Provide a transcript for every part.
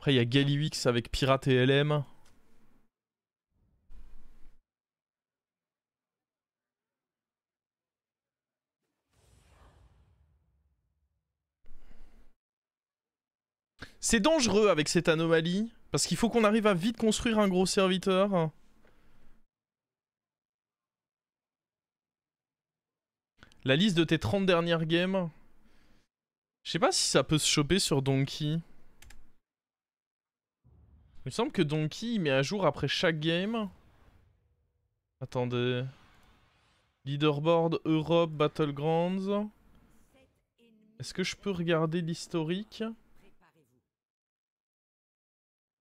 Après, il y a Galliwix avec Pirate et LM. C'est dangereux avec cette anomalie. Parce qu'il faut qu'on arrive à vite construire un gros serviteur. La liste de tes 30 dernières games. Je sais pas si ça peut se choper sur Donkey. Il me semble que Donkey il met à jour après chaque game. Attendez. Leaderboard Europe Battlegrounds. Est-ce que je peux regarder l'historique?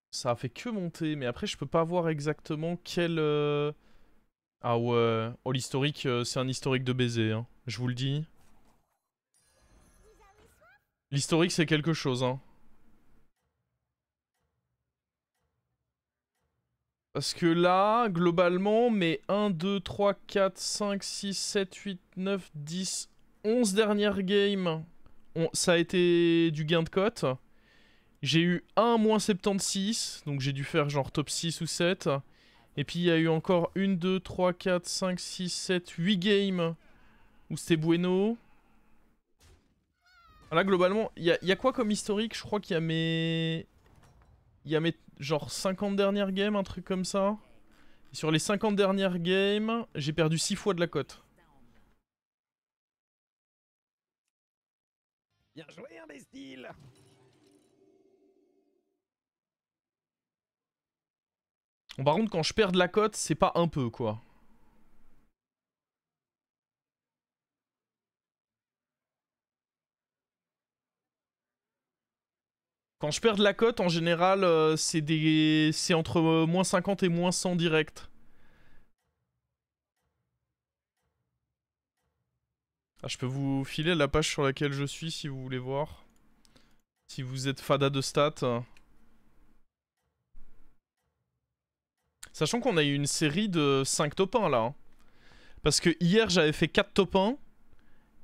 Ça a fait que monter, mais après je peux pas voir exactement quel... Ah ouais, oh l'historique, c'est un historique de baiser, hein. Je vous le dis. L'historique c'est quelque chose, hein. Parce que là, globalement, mes 1, 2, 3, 4, 5, 6, 7, 8, 9, 10, 11 dernières games, ça a été du gain de cote. J'ai eu un moins 76, donc j'ai dû faire genre top 6 ou 7. Et puis il y a eu encore 1, 2, 3, 4, 5, 6, 7, 8 games où c'était bueno. Là, globalement, il y a quoi comme historique? Je crois qu'il y a mes... Il y a mes genre 50 dernières games, un truc comme ça. Et sur les 50 dernières games, j'ai perdu 6 fois de la cote. Bien joué, un des styles. Bon, par contre, quand je perds de la cote, c'est pas un peu, quoi. Quand je perds de la cote, en général, c'est entre moins 50 et moins 100 direct. Ah, je peux vous filer la page sur laquelle je suis si vous voulez voir. Si vous êtes fada de stats. Sachant qu'on a eu une série de 5 top 1 là. Hein. Parce que hier j'avais fait 4 top 1.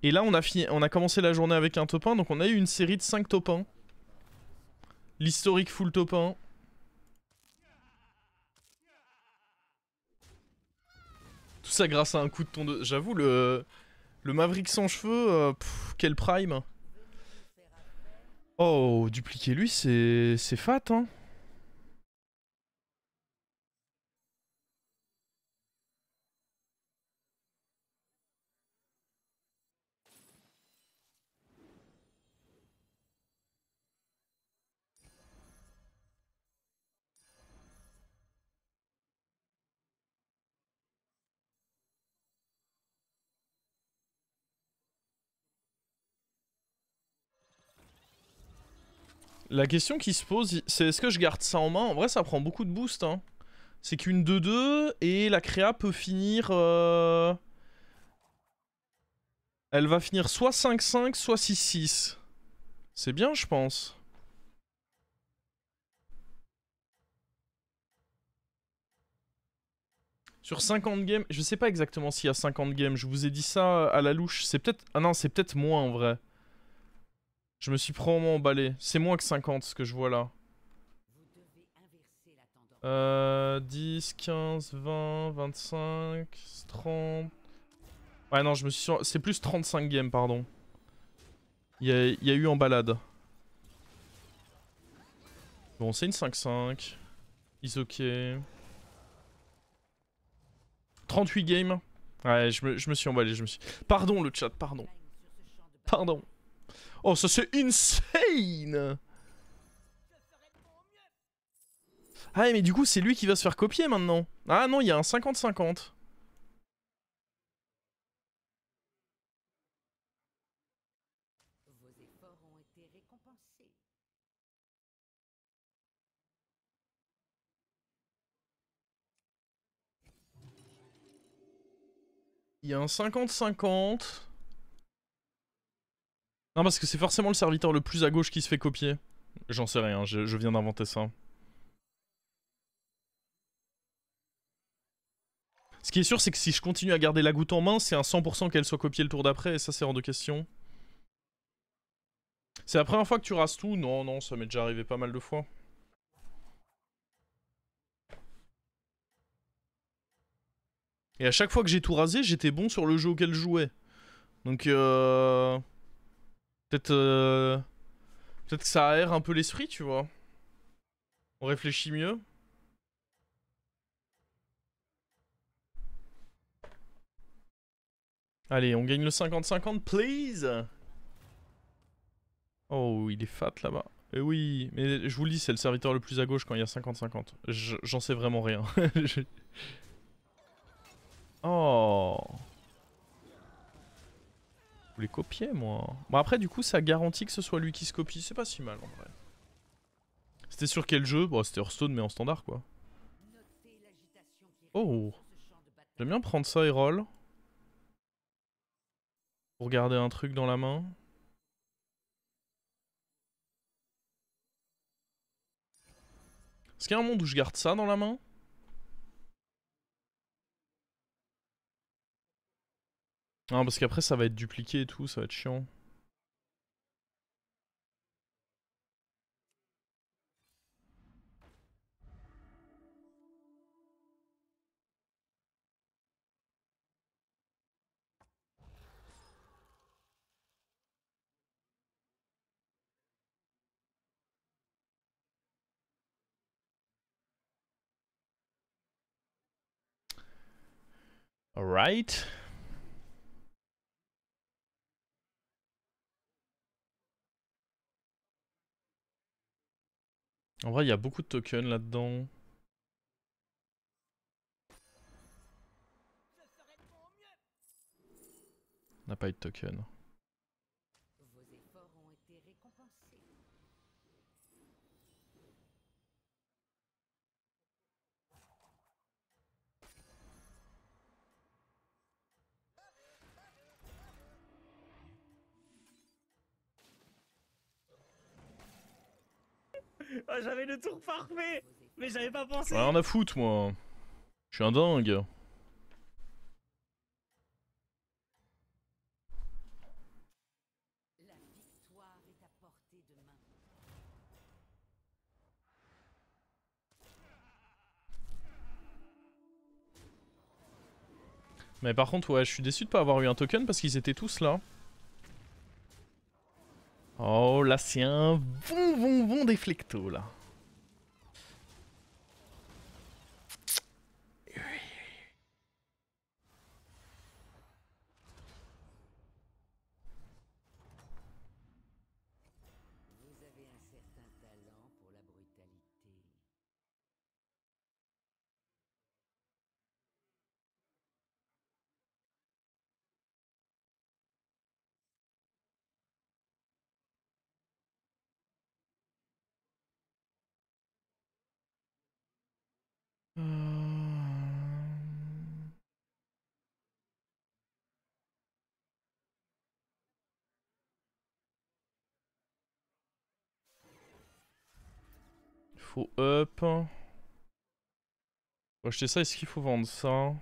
Et là on a commencé la journée avec un top 1. Donc on a eu une série de 5 top 1. L'historique full top 1. Tout ça grâce à un coup de tondeuse. J'avoue le Maverick sans cheveux, quel prime. Oh, dupliquer lui, c'est fat, hein. La question qui se pose, c'est est-ce que je garde ça en main? En vrai, ça prend beaucoup de boost, hein. C'est qu'une 2-2 et la créa peut finir... Elle va finir soit 5-5, soit 6-6. C'est bien, je pense. Sur 50 games, je sais pas exactement s'il y a 50 games, je vous ai dit ça à la louche. C'est peut-être... Ah non, c'est peut-être moins en vrai. Je me suis probablement emballé. C'est moins que 50 ce que je vois là. 10, 15, 20, 25, 30... Ouais non, je me suis... C'est plus 35 games, pardon. Il y a eu en balade. Bon, c'est une 5-5. Is ok. 38 games. Ouais, je me suis emballé, je me suis... Pardon le chat, pardon. Pardon. Oh, ça c'est insane! Ah mais du coup, c'est lui qui va se faire copier maintenant. Ah non, il y a un 50-50. Il y a un 50-50. Non, parce que c'est forcément le serviteur le plus à gauche qui se fait copier. J'en sais rien, je viens d'inventer ça. Ce qui est sûr, c'est que si je continue à garder la goutte en main, c'est un 100% qu'elle soit copiée le tour d'après, et ça, c'est hors de question. C'est la première fois que tu rases tout? Non, non, ça m'est déjà arrivé pas mal de fois. Et à chaque fois que j'ai tout rasé, j'étais bon sur le jeu auquel je jouais. Donc peut-être peut-être que ça aère un peu l'esprit, tu vois. On réfléchit mieux. Allez, on gagne le 50-50, please. Oh, il est fat là-bas. Eh oui, mais je vous le dis, c'est le serviteur le plus à gauche quand il y a 50-50. J'en sais vraiment rien. Oh. Je voulais copier, moi. Bon, après, du coup, ça garantit que ce soit lui qui se copie. C'est pas si mal, en vrai. C'était sur quel jeu? Bon, c'était Hearthstone, mais en standard, quoi. Oh. J'aime bien prendre ça et roll. Pour garder un truc dans la main. Est-ce qu'il y a un monde où je garde ça dans la main? Non, parce qu'après, ça va être dupliqué et tout, ça va être chiant. Alright. En vrai, il y a beaucoup de tokens là-dedans. On n'a pas eu de token. Oh, j'avais le tour parfait, mais j'avais pas pensé. Rien à foutre, moi. Je suis un dingue. Mais par contre, ouais, je suis déçu de pas avoir eu un token parce qu'ils étaient tous là. Oh, là, c'est un bon déflecto, là. Vous avez un certain talent pour la brutalité. Faut up. Faut acheter ça, est-ce qu'il faut vendre ça?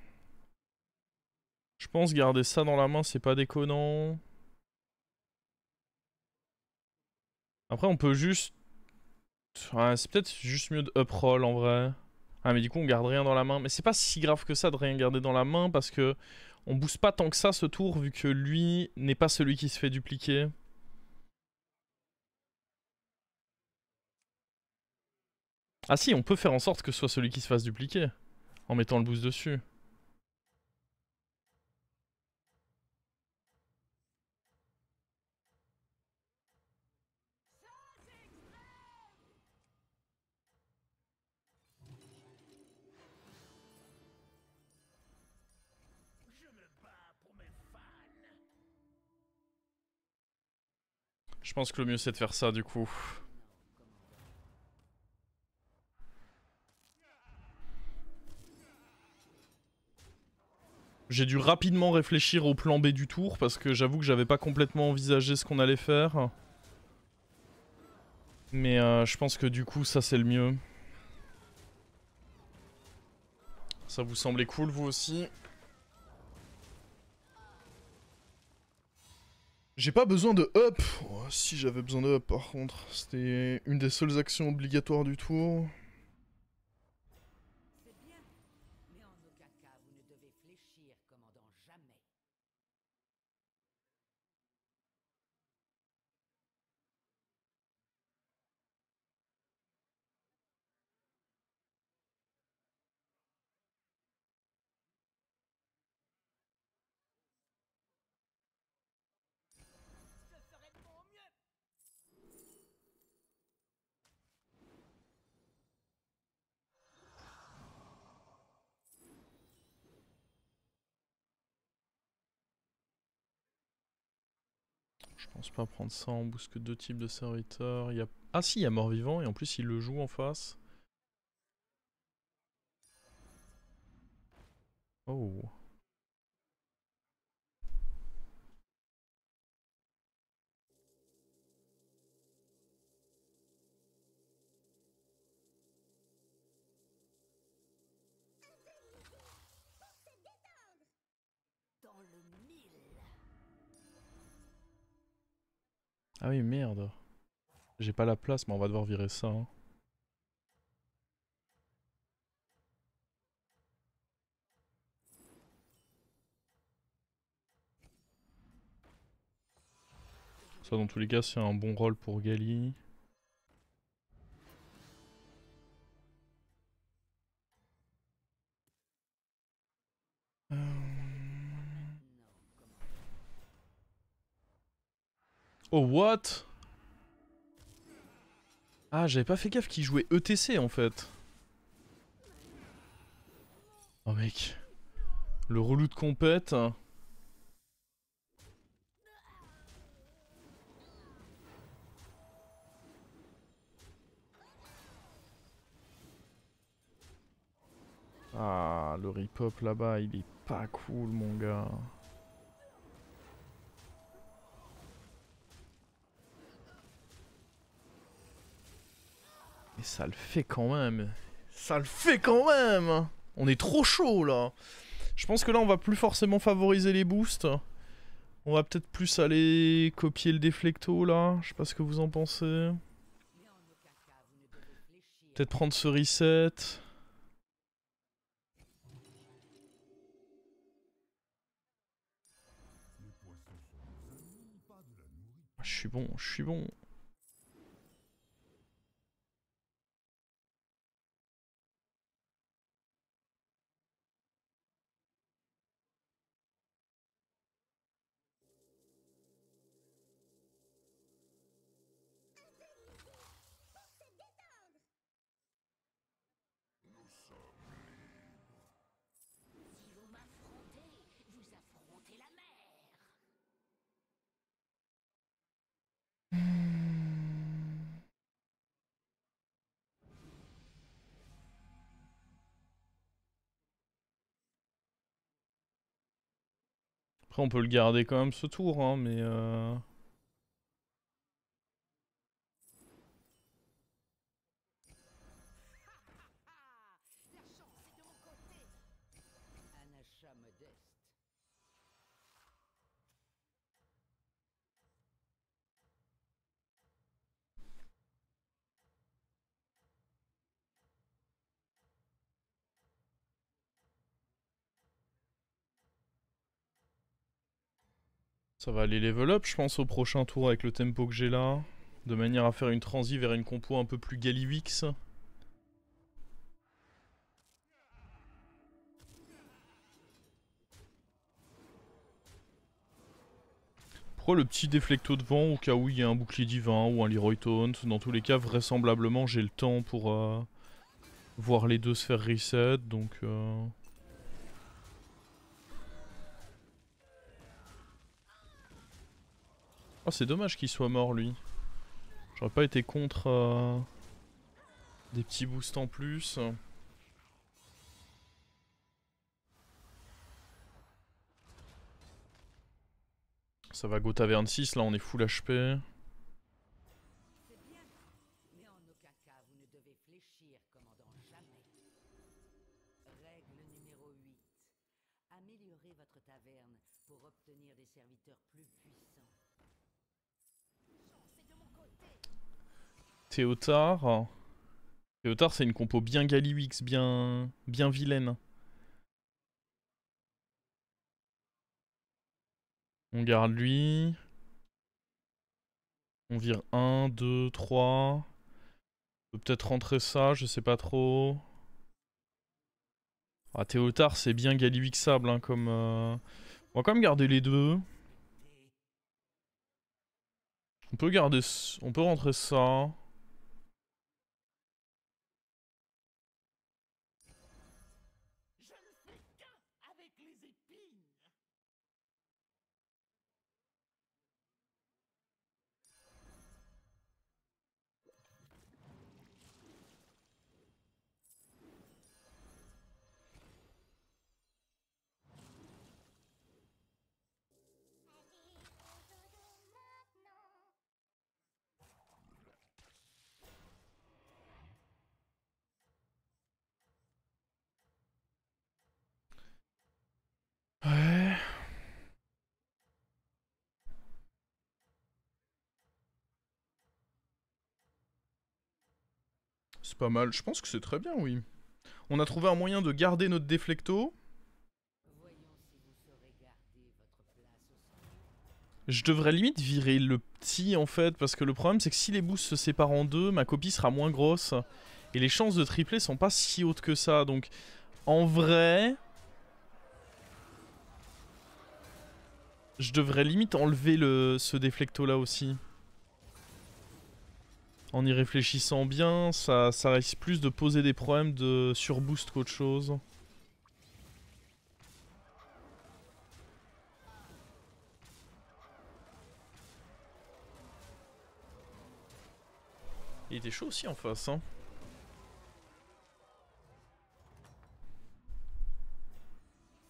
Je pense garder ça dans la main, c'est pas déconnant. Après, on peut juste... Ouais, c'est peut-être juste mieux de up roll en vrai. Ah, mais du coup, on garde rien dans la main. Mais c'est pas si grave que ça de rien garder dans la main parce que on booste pas tant que ça ce tour vu que lui n'est pas celui qui se fait dupliquer. Ah si, on peut faire en sorte que ce soit celui qui se fasse dupliquer en mettant le boost dessus. Je me bats pour mes fans. Je pense que le mieux c'est de faire ça du coup. J'ai dû rapidement réfléchir au plan B du tour parce que j'avoue que j'avais pas complètement envisagé ce qu'on allait faire. Mais je pense que du coup ça c'est le mieux. Ça vous semblait cool vous aussi? J'ai pas besoin de up. Oh, si j'avais besoin de up par contre. C'était une des seules actions obligatoires du tour. C'est bien, mais en aucun cas vous ne devez fléchir Je pense pas prendre ça, on booste que 2 types de serviteurs. Y a... Ah si, il y a mort-vivant et en plus il le joue en face. Oh. Dans le mille. Ah oui, merde. J'ai pas la place, mais on va devoir virer ça. Hein. Ça, dans tous les cas, c'est un bon rôle pour Gali. Oh, what? Ah, j'avais pas fait gaffe qu'il jouait ETC en fait. Oh mec. Le relou de compète. Ah, le rip-hop là-bas, il est pas cool mon gars. Mais ça le fait quand même. Ça le fait quand même. On est trop chaud là. Je pense que là on va plus forcément favoriser les boosts. On va peut-être plus aller copier le déflecto là. Je sais pas ce que vous en pensez. Peut-être prendre ce reset. Je suis bon, je suis bon. Si vous m'affrontez, vous affrontez la mer. Après on peut le garder quand même ce tour, hein, mais La chance est de mon côté. Un achat modeste. ça va aller level up je pense au prochain tour avec le tempo que j'ai là. De manière à faire une transi vers une compo un peu plus Galiwix. Pourquoi le petit déflecto devant au cas où il y a un bouclier divin ou un Leroy Taunt? Dans tous les cas, vraisemblablement, j'ai le temps pour voir les deux se faire reset, donc... Oh, c'est dommage qu'il soit mort, lui. J'aurais pas été contre des petits boosts en plus. Ça va go taverne 6, là on est full HP. C'est bien. Mais en aucun cas, vous ne devez fléchir, commandant, jamais. Règle numéro 8. Améliorez votre taverne pour obtenir des serviteurs plus puissants. Chance est de mon côté. Théotard. Théotard c'est une compo bien Galiwix, bien vilaine. On garde lui. On vire 1, 2, 3. On peut peut-être rentrer ça, je sais pas trop. Ah, Théotard c'est bien Galiwixable hein, comme... On va quand même garder les deux. On peut garder... On peut rentrer ça. Je ne fais qu'un avec les épines. C'est pas mal. Je pense que c'est très bien, oui. On a trouvé un moyen de garder notre déflecto. Je devrais limite virer le petit en fait, parce que le problème c'est que si les boosts se séparent en deux, ma copie sera moins grosse. Et les chances de tripler sont pas si hautes que ça, donc en vrai... Je devrais limite enlever ce déflecto là aussi. En y réfléchissant bien, ça risque plus de poser des problèmes de surboost qu'autre chose. Il était chaud aussi en face, hein.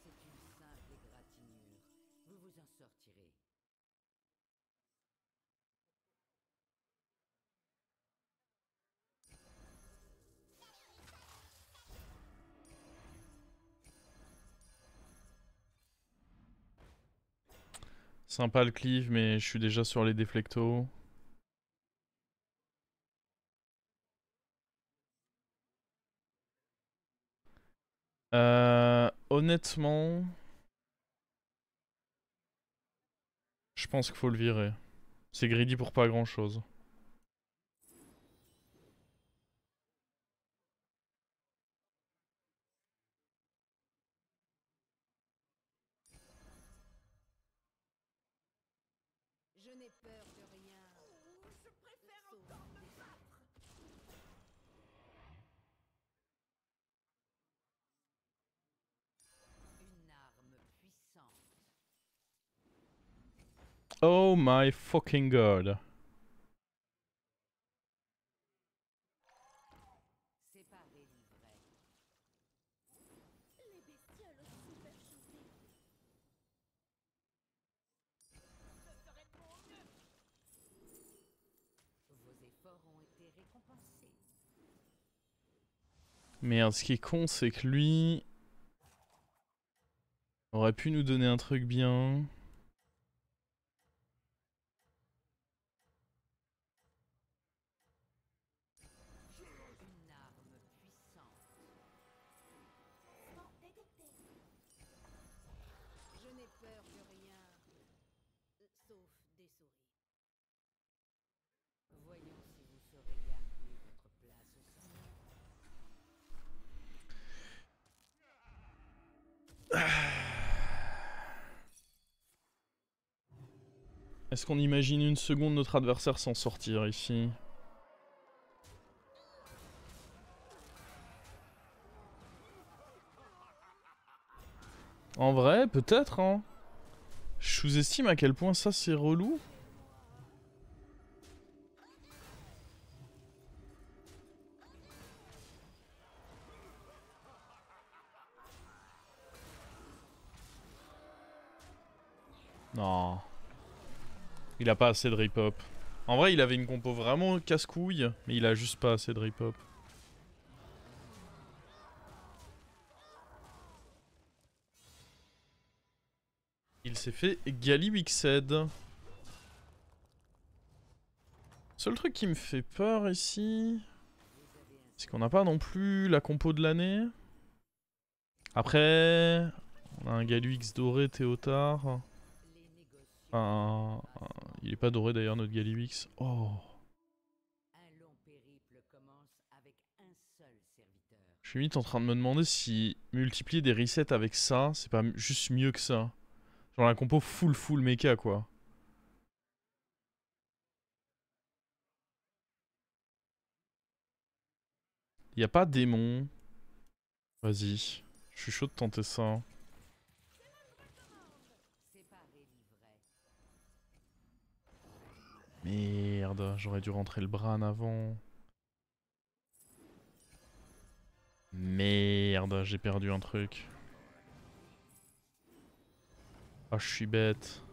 C'est une simple égratignure. Vous vous en sortirez. Sympa le cleave, mais je suis déjà sur les déflectos. Honnêtement... Je pense qu'il faut le virer. C'est greedy pour pas grand chose. Je n'ai peur de rien. Je préfère encore me battre. Une arme puissante. Oh my fucking god. Séparez l'ivraie. Les bestioles superchetés. Je ferai de mon mieux. Vos efforts ont été récompensés. Merde, ce qui est con, c'est que lui... aurait pu nous donner un truc bien. Une arme puissante. Mouvement détecté. Je n'ai peur de rien. Sauf des souris. Voyons si vous saurez garder votre place au sein. Est-ce qu'on imagine une seconde notre adversaire s'en sortir ici? En vrai, peut-être, hein. Je sous-estime à quel point ça c'est relou. Non. Il a pas assez de rip-hop. En vrai, il avait une compo vraiment casse-couille, mais il a juste pas assez de rip-hop. Il s'est fait Galliwixed. Seul truc qui me fait peur ici, c'est qu'on n'a pas non plus la compo de l'année. Après, on a un Galliwix doré Théotard. Il est pas doré d'ailleurs notre Galliwix. Oh. Un long périple commence avec un seul serviteur. Je suis limite en train de me demander si multiplier des resets avec ça, c'est pas juste mieux que ça. Genre la compo full mecha quoi. Y a pas démon. Vas-y. Je suis chaud de tenter ça. Séparez l'ivraie. Merde, j'aurais dû rentrer le Bran avant. Merde, j'ai perdu un truc. Ah, je suis bête.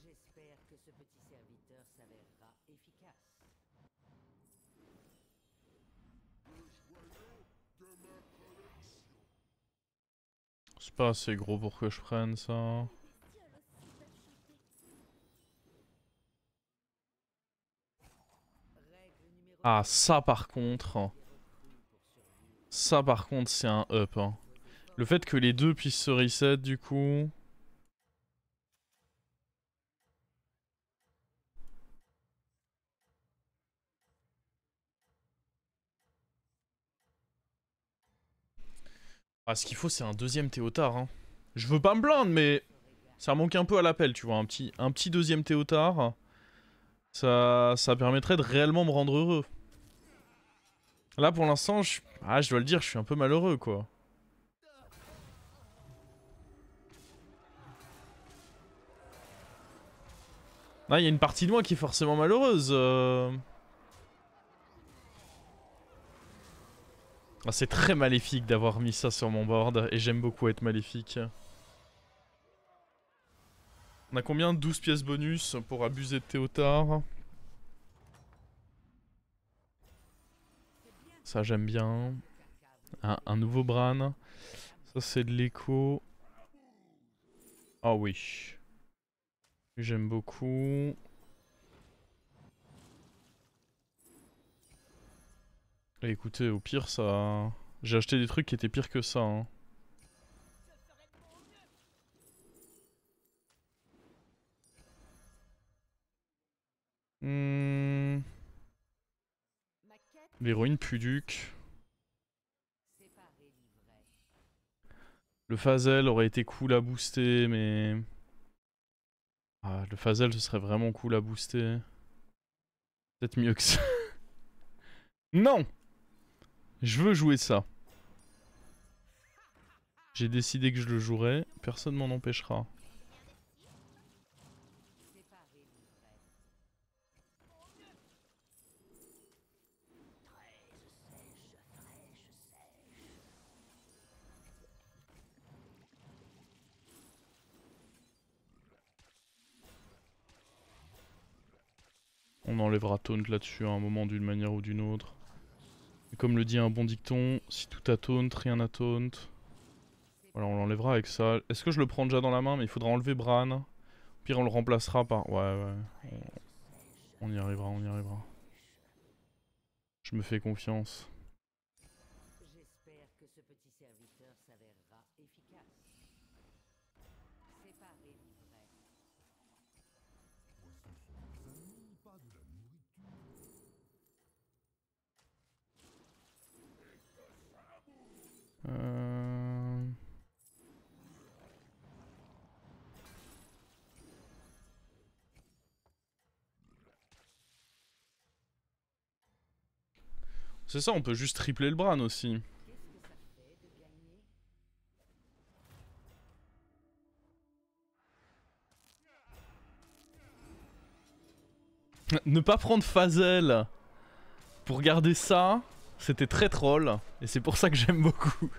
J'espère que ce petit serviteur s'avérera efficace. C'est pas assez gros pour que je prenne ça. Bestioles superchetés. Règle numéro Ah, ça par contre. Ça par contre, c'est un up. Hein. Le fait que les deux puissent se reset du coup. Ah, ce qu'il faut, c'est un deuxième Théotard. Hein. Je veux pas me plaindre, mais ça manque un peu à l'appel, tu vois. Un petit deuxième Théotard, ça permettrait de réellement me rendre heureux. Là, pour l'instant, je dois le dire, je suis un peu malheureux, quoi. Ah, il y a une partie de moi qui est forcément malheureuse. Ah, c'est très maléfique d'avoir mis ça sur mon board, et j'aime beaucoup être maléfique. On a combien? 12 pièces bonus pour abuser de Théotard. Ça, j'aime bien. Un nouveau Bran. Ça, c'est de l'écho. Ah oui. J'aime beaucoup. Et écoutez, au pire, ça... J'ai acheté des trucs qui étaient pires que ça. Hein. L'héroïne Puduc. Le Phazel aurait été cool à booster, mais... Ah, le Phazel, ce serait vraiment cool à booster. Peut-être mieux que ça. Non! Je veux jouer ça. J'ai décidé que je le jouerais. Personne m'en empêchera. On enlèvera taunt là-dessus à un moment d'une manière ou d'une autre. Et comme le dit un bon dicton, si tout a taunt, rien à taunt. Voilà, on l'enlèvera avec ça. Est-ce que je le prends déjà dans la main? Mais il faudra enlever Bran. Au pire, on le remplacera par... Ouais. On y arrivera, on y arrivera. Je me fais confiance. J'espère que ce petit serviteur s'avérera efficace. Séparez l'ivraie. C'est ça, on peut juste tripler le Bran aussi. Qu'est-ce que ça fait de gagner? Ne pas prendre Phazel pour garder ça, c'était très troll. Et c'est pour ça que j'aime beaucoup.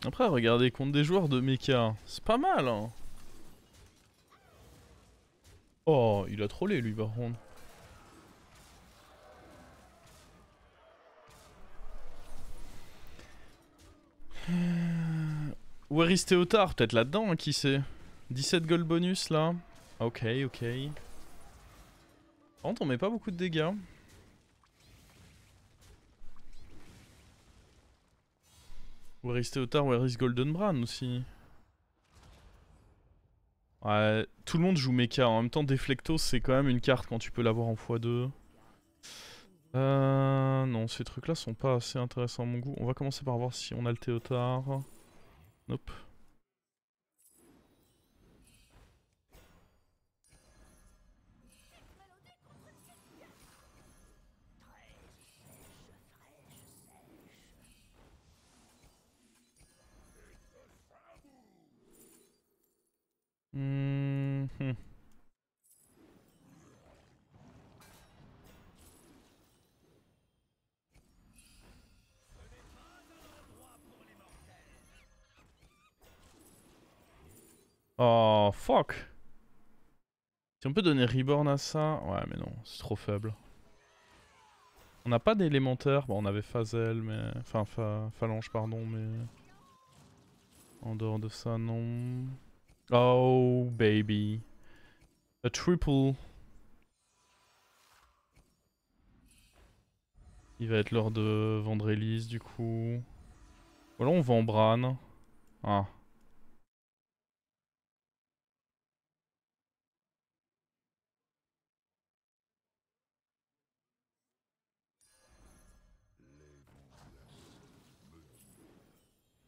Après, regardez, contre des joueurs de mecha, c'est pas mal, hein. Oh, il a trollé, lui, par contre. Where is Théotard? Peut-être là-dedans, hein, qui sait? 17 gold bonus, là. Ok. Par contre, on met pas beaucoup de dégâts. Where is Théotard? Where is Golden Bran, aussi? Ouais, tout le monde joue mecha. En même temps, Deflectos, c'est quand même une carte quand tu peux l'avoir en x2. Non, ces trucs-là sont pas assez intéressants à mon goût. On va commencer par voir si on a le Théotard. Nope. Oh, fuck. Si on peut donner Reborn à ça... Ouais, mais non, c'est trop faible. On n'a pas d'élémentaire. Bon, on avait Phazel, mais... Enfin, Phalange, pardon, mais... En dehors de ça, non. Oh, baby. A triple. Il va être l'heure de vendre Elise, du coup. Voilà, on vend Bran. Ah.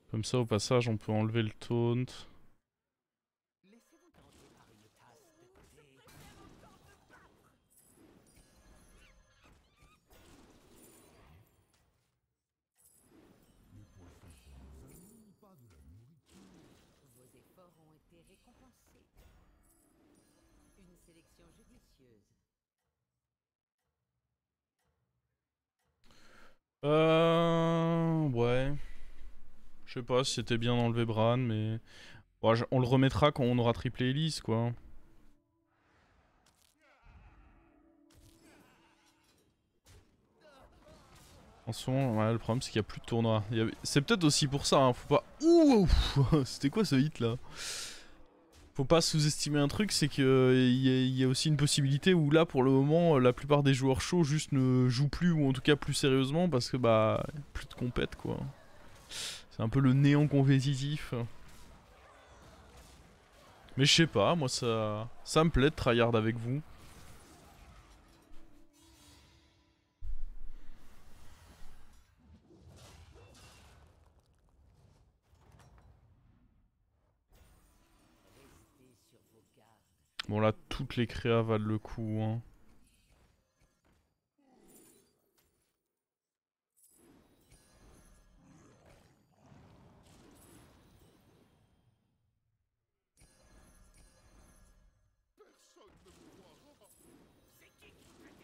Comme ça, au passage, on peut enlever le taunt. Vos efforts ont été récompensés. Une sélection judicieuse. Ouais. Je sais pas si c'était bien d'enlever Bran, mais... Bon, on le remettra quand on aura triplé Elise, quoi. En ce moment, ouais, le problème c'est qu'il n'y a plus de tournoi. C'est peut-être aussi pour ça, hein. Faut pas... Ouh, c'était quoi ce hit là? Faut pas sous-estimer un truc, c'est qu'il y a aussi une possibilité où là, pour le moment, la plupart des joueurs chauds juste ne jouent plus, ou en tout cas plus sérieusement, parce que bah, plus de compète quoi. C'est un peu le néant compétitif. Mais je sais pas, moi ça me plaît de tryhard avec vous. Restez sur vos gardes. Bon là, toutes les créas valent le coup, hein.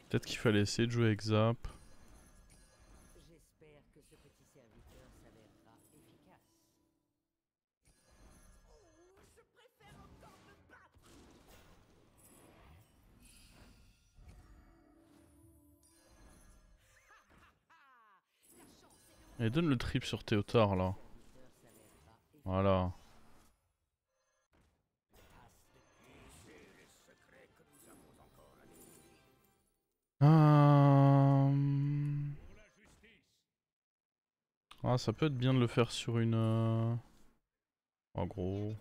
Peut-être qu'il fallait essayer de jouer avec Zap. J'espère que ce petit serviteur s'avérera efficace. Je préfère encore me battre. Et donne le trip sur Théotard là. Voilà. Ah, ça peut être bien de le faire sur une... En gros...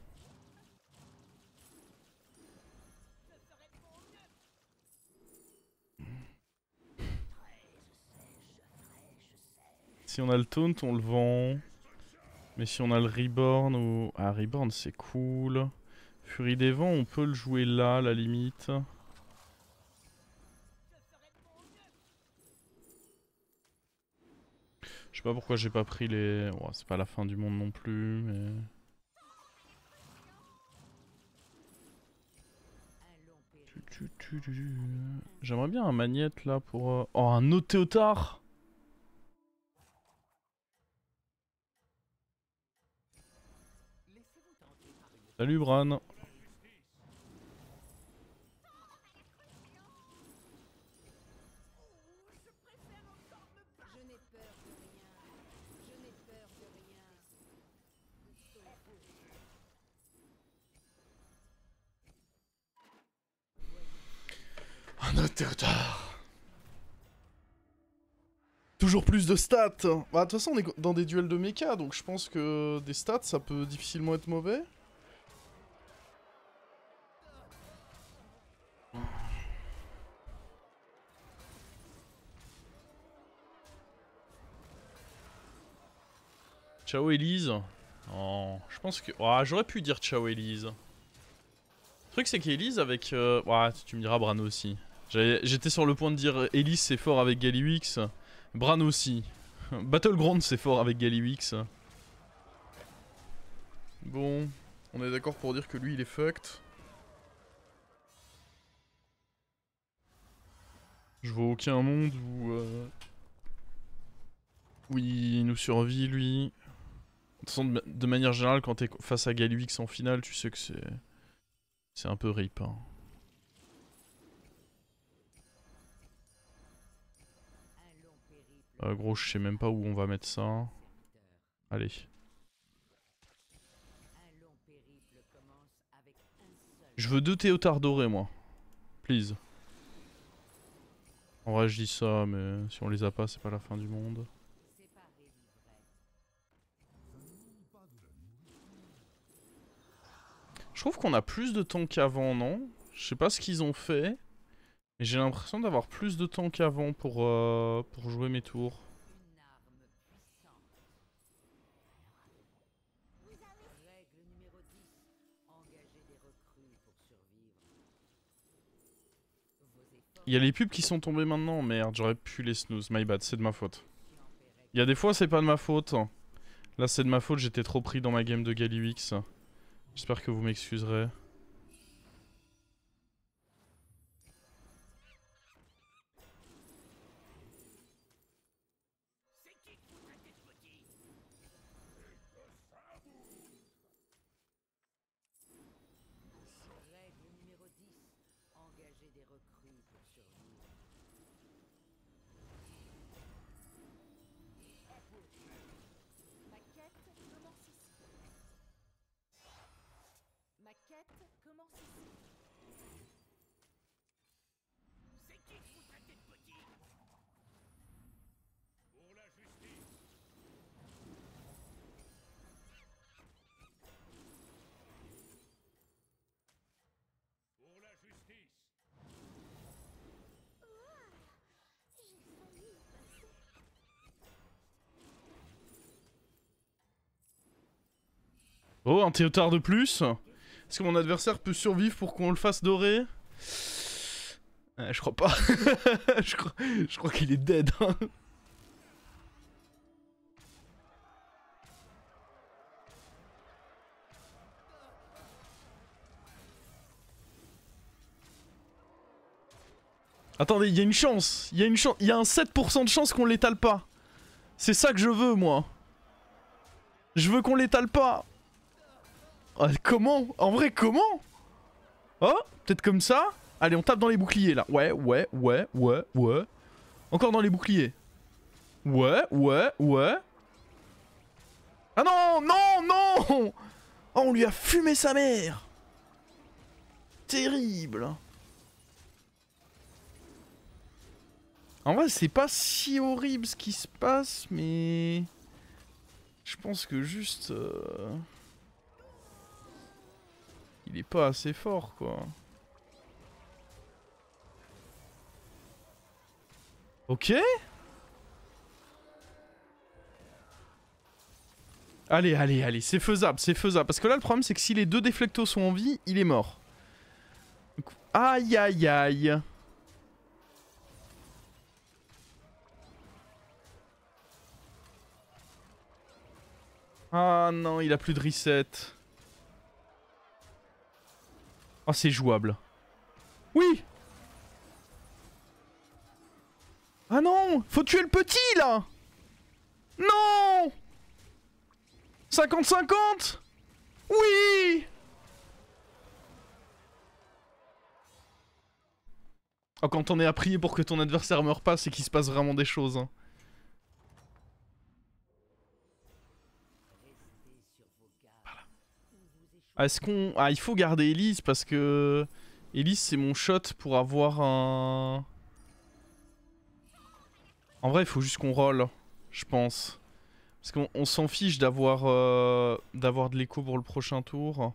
Si on a le taunt, on le vend. Mais si on a le reborn ou... Ah, reborn c'est cool. Furie des vents, on peut le jouer là, à la limite. Je sais pas pourquoi j'ai pas pris les... Oh, c'est pas la fin du monde non plus, mais... J'aimerais bien un magnète là pour... Oh, un autre Théotard. Salut Bran. Je n'ai peur de rien. Je n'ai peur de rien. Un autre Théotard. Toujours plus de stats. Bah, de toute façon, on est dans des duels de mecha, donc je pense que des stats, ça peut difficilement être mauvais. Ciao Elise. Oh, je pense que... Oh, j'aurais pu dire ciao Elise. Le truc c'est qu'Elise avec... Ouais, tu me diras Bran aussi. J'étais sur le point de dire Elise c'est fort avec Gallywix. Bran aussi. Battleground c'est fort avec Gallywix. Bon, on est d'accord pour dire que lui il est fucked. Je vois aucun monde où il nous survit lui. De toute façon, de manière générale, quand t'es face à Gallywix en finale, tu sais que c'est un peu rip. Hein. Un long Gros, je sais même pas où on va mettre ça. Allez. Je veux 2 théotards dorés, moi. Please. En vrai, je dis ça, mais si on les a pas, c'est pas la fin du monde. Je trouve qu'on a plus de temps qu'avant, non? Je sais pas ce qu'ils ont fait. Mais j'ai l'impression d'avoir plus de temps qu'avant pour jouer mes tours. Il y a les pubs qui sont tombés maintenant, merde, j'aurais pu les snooze, my bad, c'est de ma faute. Il y a des fois c'est pas de ma faute. Là c'est de ma faute, j'étais trop pris dans ma game de Galliwix. J'espère que vous m'excuserez. Oh, un théotard de plus. Est-ce que mon adversaire peut survivre pour qu'on le fasse dorer? Je crois pas. je crois qu'il est dead. Hein. Attendez, il y a une chance. Il y a une chance. Il y a un 7% de chance qu'on l'étale pas. C'est ça que je veux, moi. Je veux qu'on l'étale pas. Comment? En vrai, comment? Oh, peut-être comme ça? Allez, on tape dans les boucliers, là. Ouais. Encore dans les boucliers. Ouais. Ah non, non. Oh, on lui a fumé sa mère. Terrible. En vrai, c'est pas si horrible ce qui se passe, mais... Je pense que juste... Il est pas assez fort, quoi. Ok. Allez, c'est faisable, Parce que là, le problème, c'est que si les 2 déflectos sont en vie, il est mort. Aïe. Ah non, il a plus de reset. Oh, c'est jouable. Oui. Ah non, faut tuer le petit, là. Non. 50-50. Oui. Oh, quand on est à prier pour que ton adversaire meure pas, c'est qu'il se passe vraiment des choses. Hein. Voilà. Est-ce qu'on... Ah, il faut garder Elise parce que... Elise, c'est mon shot pour avoir un... En vrai, il faut juste qu'on roll, je pense. Parce qu'on s'en fiche d'avoir de l'écho pour le prochain tour.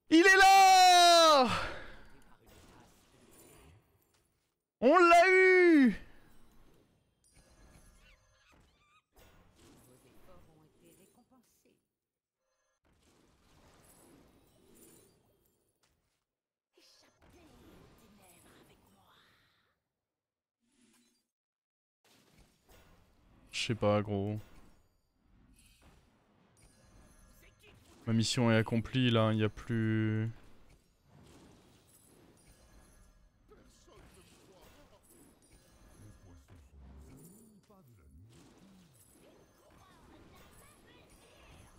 Il est là! On l'a eu! Je sais pas, gros. Ma mission est accomplie, là, il n'y a plus...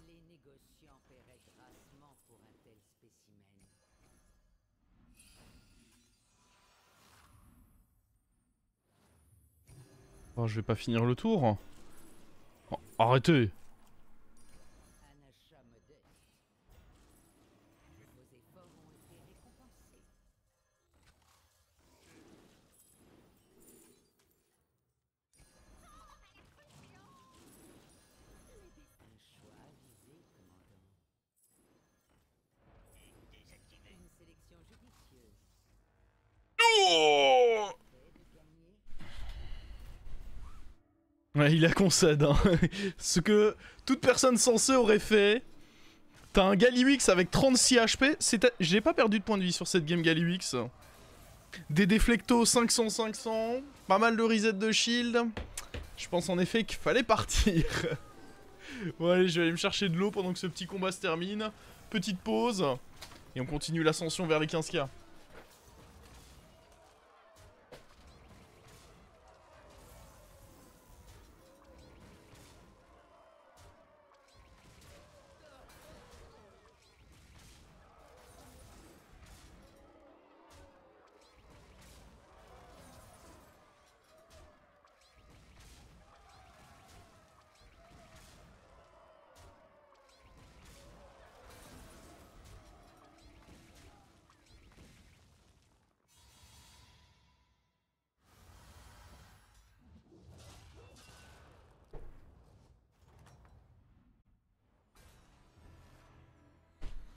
Les négociants paieraient grassement pour un tel spécimen. Oh, je vais pas finir le tour. Oh, arrêtez. Un achat modeste. Vos efforts ont été récompensés. Un choix avisé, commandant. Une sélection judicieuse. Oh Fait de gagner. Ouais, il a concède, hein. Ce que toute personne sensée aurait fait. T'as un Galliwix avec 36 HP. J'ai pas perdu de points de vie sur cette game Galliwix. Des déflectos 500-500. Pas mal de reset de shield. Je pense en effet qu'il fallait partir. Bon allez, je vais aller me chercher de l'eau pendant que ce petit combat se termine. Petite pause. Et on continue l'ascension vers les 15K.